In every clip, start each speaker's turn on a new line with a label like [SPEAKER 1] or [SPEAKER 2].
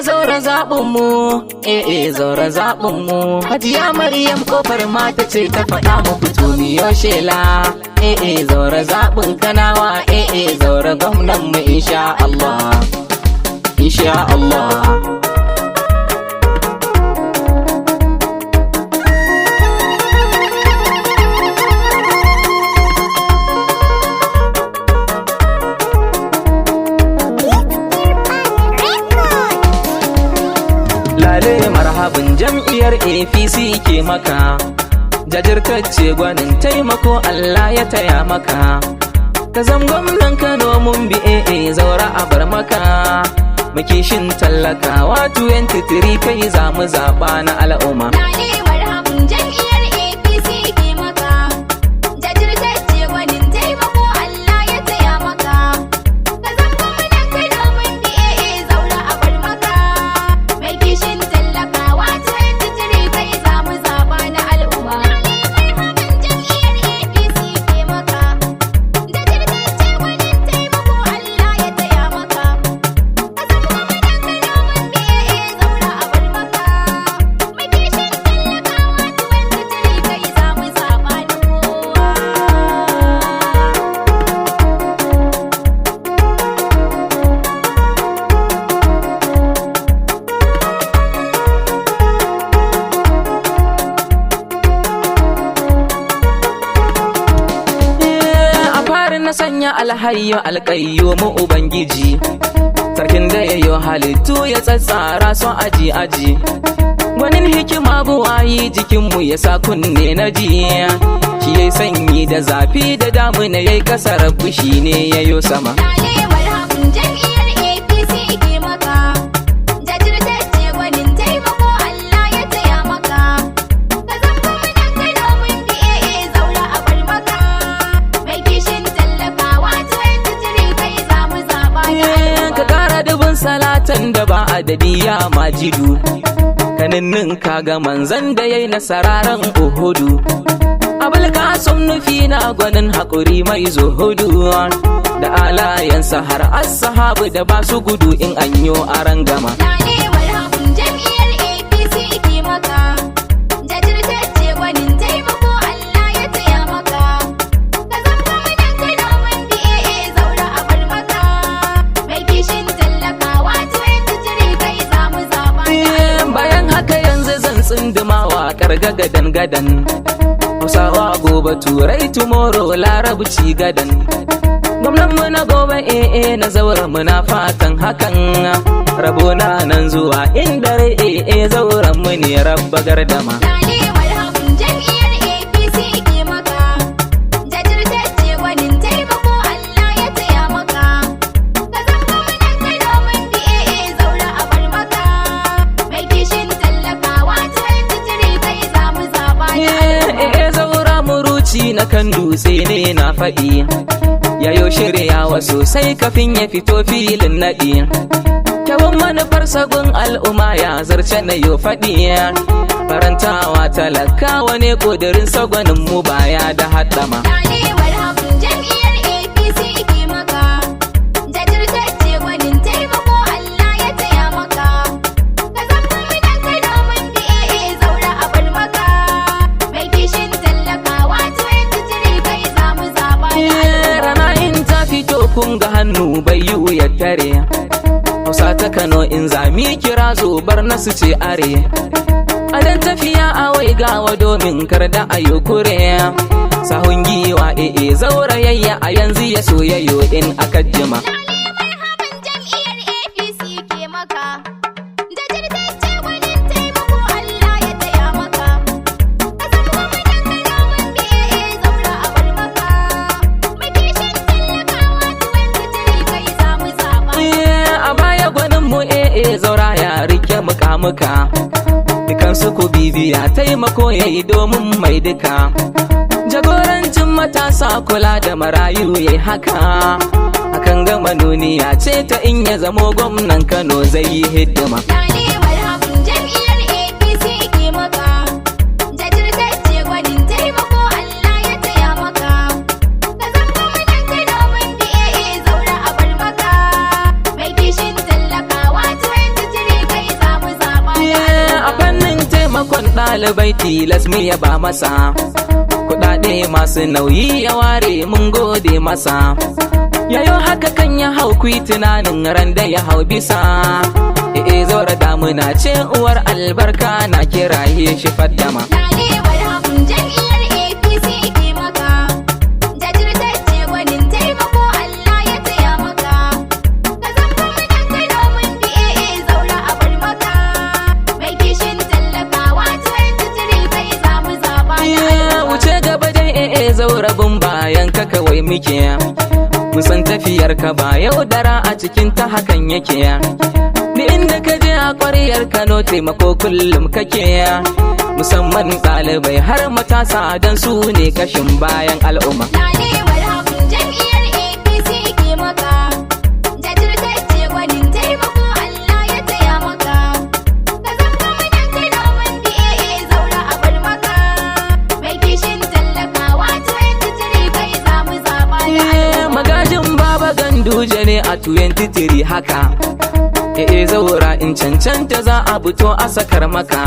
[SPEAKER 1] zaura zaɓin mu, zaura zaɓin mu. Hajiya Maryam kofar mata ce ta faɗa mu fito miyo shela. Zaura zaɓin Kanawa, zaura gwamnan mu insha Allah, insha Allah. Lale marhabin jam'iyyar APC ke maka, jajirtacce gwanin taimako Allah ya taya maka. Ka zam gwamnan Kano mun bi zaura a bar maka. Makishin tallakawa 23 kai za mu zaɓa na al'umma.
[SPEAKER 2] Lale marhabin jam'iyyar APC ke maka, jajirtacce gwanin taimako Allah ya taya maka. Ka zam gwamnan Kano mun bi zaura a bar maka. Mai kishin tallakawa 23 kai za mu zaɓa na al'umma. Lale marhabin jam'iyyar APC ke maka, jajirtacce gwanin taimako Allah ya taya maka. Ka zam gwamnan Kano mun bi zaura a bar maka. Mai kishin tallakawa 23 kai za mu zaɓa na kowa.
[SPEAKER 1] A farin na sanya alhayyo alƙayyo mu Ubangiji, sarkin da yayo halittu ya tsatsara son aji aji. Gwanin hikima buwayi jikinmu ya sa kunne na ji, shi yayi sanyi da zafi da damuna yayi kasar fushi ne yayo sama.
[SPEAKER 2] Lale marhabin jam'iyyar APC ke maka, jajirtacce gwanin taimako Allah ya taya maka. Ka zam gwamnan Kano mun bi zaura a bar maka. Mai kishin tallakawa 23 kai za mu zaɓa na
[SPEAKER 1] Ka
[SPEAKER 2] al'umma.
[SPEAKER 1] ƙara dubin salatan da ba adadi ya majidu, kaninnin kaga manzan da yayi nasararan Uhudu. Abul Kasum nufi na gwanin haƙuri mai zuhudu, da alayansa har ashabu da ba su gudu in an yo aran gama.
[SPEAKER 2] Lale marhabin jam'iyyar APC ke maka, jajirtacce gwanin taimako Allah ya taya maka. Ka zam gwamnan Kano mun bi zaura a bar maka. Mai kishin tallakawa 23 kai za mu zaɓa na al'umma.
[SPEAKER 1] Bayan haka yanzu zan tsinduma waƙar gadan gadan, Hausawa gobe turai tomorrow larabci gadan. Gwamnan mu na gobe na zaura muna fatan hakan, rabona nan zuwa inda rai zauren mu ne rabba gardama.
[SPEAKER 2] Lale marhabin jam'iyyar APC ke maka, jajirtacce gwanin taimako Allah ya taya maka. Ka zam gwamnan Kano mun bi zaura a bar maka. Mai kishin tallakawa 23 kai za mu zaɓa na al'umma.
[SPEAKER 1] Zaura muruci na kan dutse ne na faɗi, yayo shiryawa sosai kafin ya fito filin naɗi. Kyawun manufar sagun al'umma ya zarce na yo faɗi, farantawa talakawa ne ƙudurin sagwanin mu baya da haɗama.
[SPEAKER 2] Lale marhabin jam'iyyar APC ke maka, jajirtacce gwanin taimako Allah ya taya maka. Ka zam gwamnan Kano mun bi zaura a bar maka. Mai kishin tallakawa 23 kai za mu zaɓa na al'umma.
[SPEAKER 1] Rana in ta fito kun ga hannu bai yi wuyar tare, Hausa ta Kano in zami kira zobar nasu ce are. A dan tafiya a wai gawa domin kar da ayo kure, sahun giwa zaurayayya a yanzu ya soyayyo in aka jima.
[SPEAKER 2] Lale marhabin jam'iyyar APC ke maka, jajirtacce gwanin taimako Allah ya taya maka. Ka zam gwamnan Kano mun bi zaura a bar maka. Mai kishin tallakawa 23 kai za mu zaɓa na
[SPEAKER 1] A baya gwanin mu zaura ya rike muka dukansu ku bibiya taimako yayi domin mai duka. Jagorancin matasa kula da marayu yayi haka, akan ga manuniya ce ta in ya zamo gwamnan Kano zai yi hidima.
[SPEAKER 2] Lale marhabin jam'iyyar APC ke maka, jajirtacce gwanin taimako Allah ya taya maka. Ka zam gwamnan Kano mun bi zaura a bar maka. Mai kishin tallakawa 23
[SPEAKER 1] ɗalibai tilas mu yaba masa, kuɗaɗe masu nauyi ya ware mun gode masa. Yayo haka kan ya hau kuyi tunanin ran da ya hau bisa. Zaura damuna ce uwar albarka na kiraye shi faddama.
[SPEAKER 2] Lalewar hakun jam'iyyar APC ke maka, jajirtacce gwanin taimako Allah ya taya maka. Ka zama mutan Kano mun bi Zaura a bar maka. Mai kishin tallakawa 23 kai za mu zaba da al'umma.
[SPEAKER 1] Wuce gaba dai Zaura bin bayan ka kawai muke. Musan tafiyar ka ba yaudara a cikin ta hakan yake. Ni inda ka je a ƙwariyar Kano taimako kullum kake. Musamman ɗalibai har matasa don su ne kashin bayan al'umma.
[SPEAKER 2] Lalewar hakun jam'iyyar APC ke maka, jajirtacce gwanin taimako Allah ya taya maka. Ka zama mutan Kano mun bi Zaura a bar maka. Mai kishin tallakawa 23 kai za mu zaba da al'umma.
[SPEAKER 1] Magajin Baba Ganduje ne a 23 haka. Zaura in cancanta za a fito a sakar maka.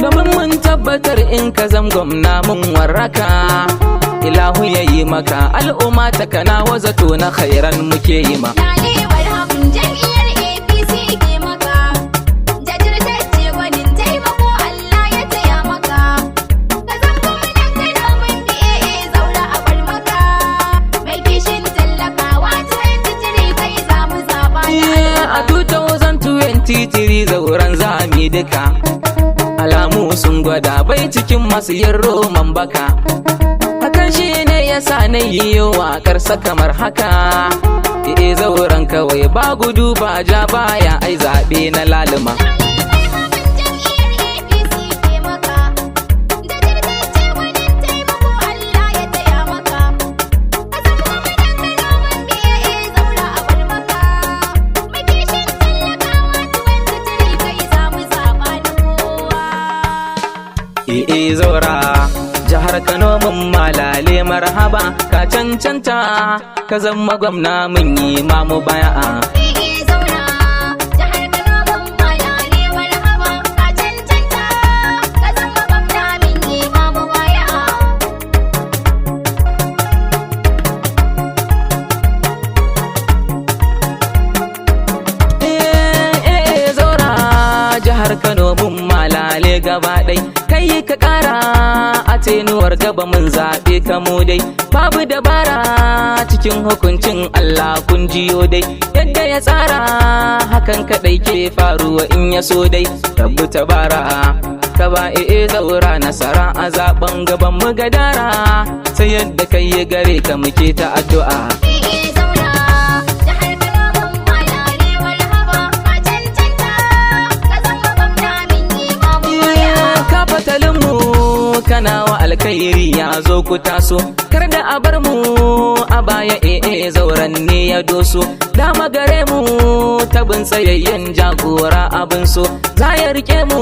[SPEAKER 1] Domin mun tabbatar in ka zam gwamna mun warraka. Ilahu ya yi maka al'umma ta kana wazato na khairan muke yi ma.
[SPEAKER 2] Lalewar hakun jam'iyyar APC ke maka, jajirtacce gwanin taimako Allah ya taya maka. Ka zama mutan Kano mun bi Zaura a bar maka. Mai kishin tallakawa 23 kai za mu zaba da
[SPEAKER 1] A
[SPEAKER 2] al'umma.
[SPEAKER 1] 2023 zauren zami duka. Alamu sun gwada bai cikin masu yin roman baka. Hakan shi ne ya sa na yi waƙarsa kamar haka. Zauren kawai ba gudu ba ja baya ai zaɓe na laluma. Zaura jihar Kano mun malale marhaba, ka cancanta ka zama gwamna mun yi mamu baya. Jihar Kano mun malale gaba ɗai, kai ka ƙara a tenuwar gaba mun zaɓe ka mu dai. Babu dabara cikin hukuncin Allah kun jiyo dai, yadda ya tsara hakan kaɗai ke faruwa in ya so dai. Rabbu tabara ka ba Zaura nasara a zaɓen gaban mu gadara, sai yadda kai ya gare ka muke ta addu'a. Kana wa alkhairi ya zo ku taso, kar da a bar mu a baya. Zauren ne ya doso, dama gare mu tabin tsayayyen jagora abin so. Za ya rike mu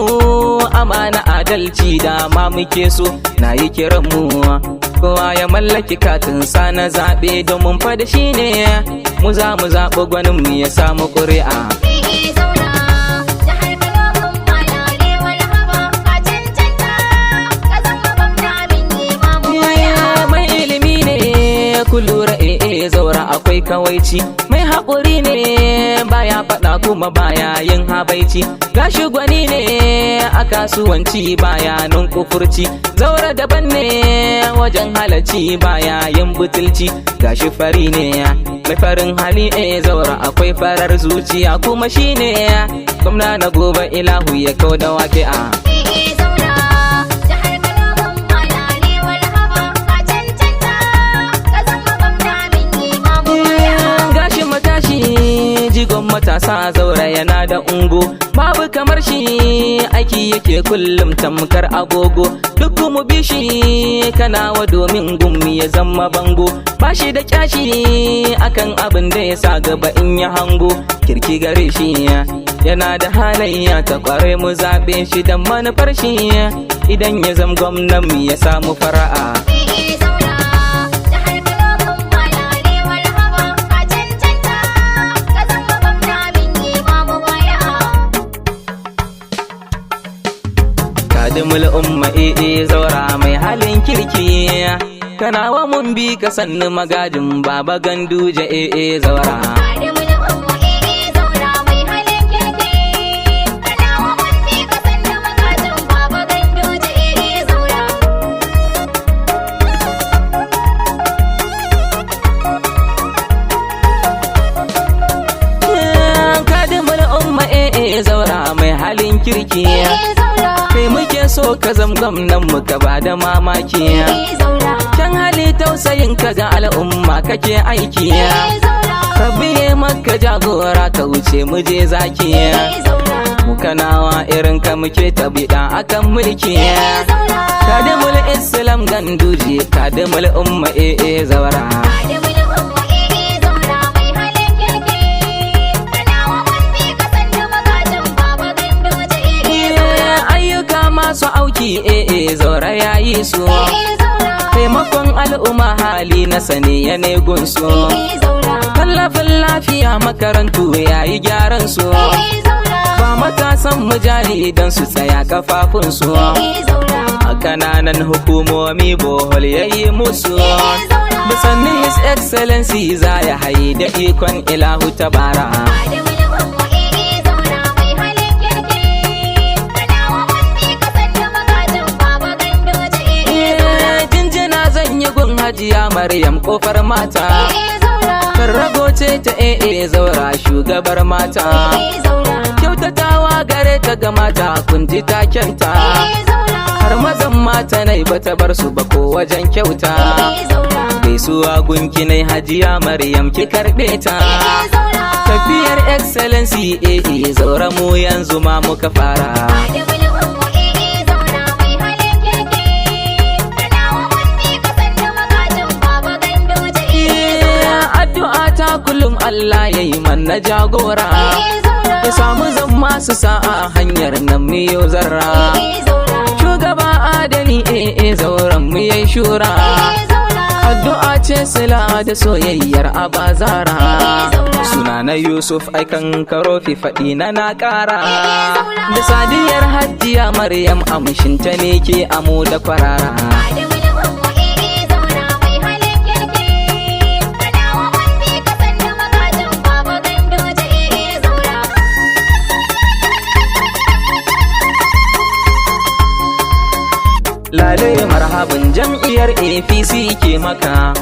[SPEAKER 1] amana adalci dama muke so. Na yi kiran mu kowa ya mallaki katin sa na zaɓe, domin fa da shi ne mu za mu zaɓi gwanin mu ya samu ƙuri'a. Lura Zaura akwai kawaici, mai haƙuri ne baya faɗa kuma baya yin habaici. Gashi gwani ne a kasuwanci baya nun kufurci. Zaura daban ne wajen halacci baya yin butulci. Gashi fari ne mai farin hali Zaura akwai farar zuciya, kuma shine gwamna na gobe Ilahu ya kau da waƙi'a. Jigon matasa Zaura yana da ungo, babu kamar shi aiki yake kullum tamkar agogo. Duk mu bi shi kanawa domin gummi ya zama bango. Ba shi da kyashi akan abin da ya sa gaba in ya hango. Kirki gare shi yana da halayya ta kware, mu zaɓe shi da manufar shi. Idan ya zama gwamnan mu ya samu fara'a. kadimul umma zaura mai halin kirki kanawa mun bi ka sannu magajin baba ganduje zaura
[SPEAKER 2] Kadimul umma zaura mai halin kirki kanawa mun bi ka sannu magajin baba ganduje zaura
[SPEAKER 1] kadimul umma zaura mai halin kirki
[SPEAKER 2] zaura
[SPEAKER 1] kai muke so ka zamgam nan muka ba da mamaki
[SPEAKER 2] zaura
[SPEAKER 1] kyan hali tausayin ka ga al'umma kake aiki
[SPEAKER 2] zaura
[SPEAKER 1] ka biye maka jagora ka wuce mu je zaki
[SPEAKER 2] zaura
[SPEAKER 1] mu kanawa irin ka muke tabida akan mulki
[SPEAKER 2] zaura
[SPEAKER 1] kadimul islam ganduje kadimul umma zaura
[SPEAKER 2] Kadimul umma zaura mai halin kirki kanawa mun bi ka sannu magajin baba ganduje zaura
[SPEAKER 1] ayyuka masu auki zaura yayi su
[SPEAKER 2] zaura
[SPEAKER 1] taimakon al'umma hali na sani ya ne gunsu
[SPEAKER 2] zaura
[SPEAKER 1] tallafin lafiya makarantu yayi gyaran su
[SPEAKER 2] zaura
[SPEAKER 1] ba matasan mujari don su tsaya kafafunsu
[SPEAKER 2] zaura
[SPEAKER 1] a kananan hukumomi bohol yayi musu
[SPEAKER 2] zaura
[SPEAKER 1] da sannin his excellency za ya hayi da ikon ilahu tabara
[SPEAKER 2] Kadimul umma zaura mai halin kirki kanawa mun bi ka sannu magajin baba ganduje zaura
[SPEAKER 1] jinjina zan yi gun hajiya maryam kofar mata
[SPEAKER 2] zaura
[SPEAKER 1] karrago ce ta zaura shugabar mata
[SPEAKER 2] zaura
[SPEAKER 1] kyautatawa gare ta ga mata kun ji takenta
[SPEAKER 2] zaura
[SPEAKER 1] har mazan mata nai bata bar su ba ko wajen kyauta
[SPEAKER 2] zaura
[SPEAKER 1] gaisuwa gunki nai hajiya maryam ki karbe ta
[SPEAKER 2] zaura
[SPEAKER 1] tafiyar excellency zaura mu yanzu ma muka fara
[SPEAKER 2] Kadimul umma zaura mai halin kirki kanawa mun bi ka sannu magajin baba ganduje zaura
[SPEAKER 1] addu'a ta kullum Allah yayi manna jagora
[SPEAKER 2] zaura
[SPEAKER 1] ya samu zama su sa'a hanyar nan miyo zarra
[SPEAKER 2] zaura
[SPEAKER 1] shugaba adali zauren mu yayi shura
[SPEAKER 2] zaura
[SPEAKER 1] addu'a ce sila da soyayyar abazara suna na yusuf aikan karofi faɗi na ƙara da sadiyar hajjiya maryam amshinta ne ke amo da kwarara
[SPEAKER 2] Kadimul umma zaura mai halin kirki kanawa mun bi ka sannu magajin baba ganduje zaura
[SPEAKER 1] lale marhaban jam'iyyar apc ke maka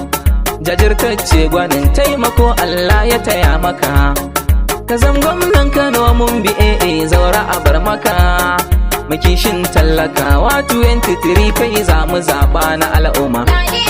[SPEAKER 1] jajirtacce gwanin taimako allah ya taya maka ka zam gwamnan kano mun bi zaura a bar maka makishin tallakawa 23 kai za mu zaɓa na al'umma
[SPEAKER 2] Lale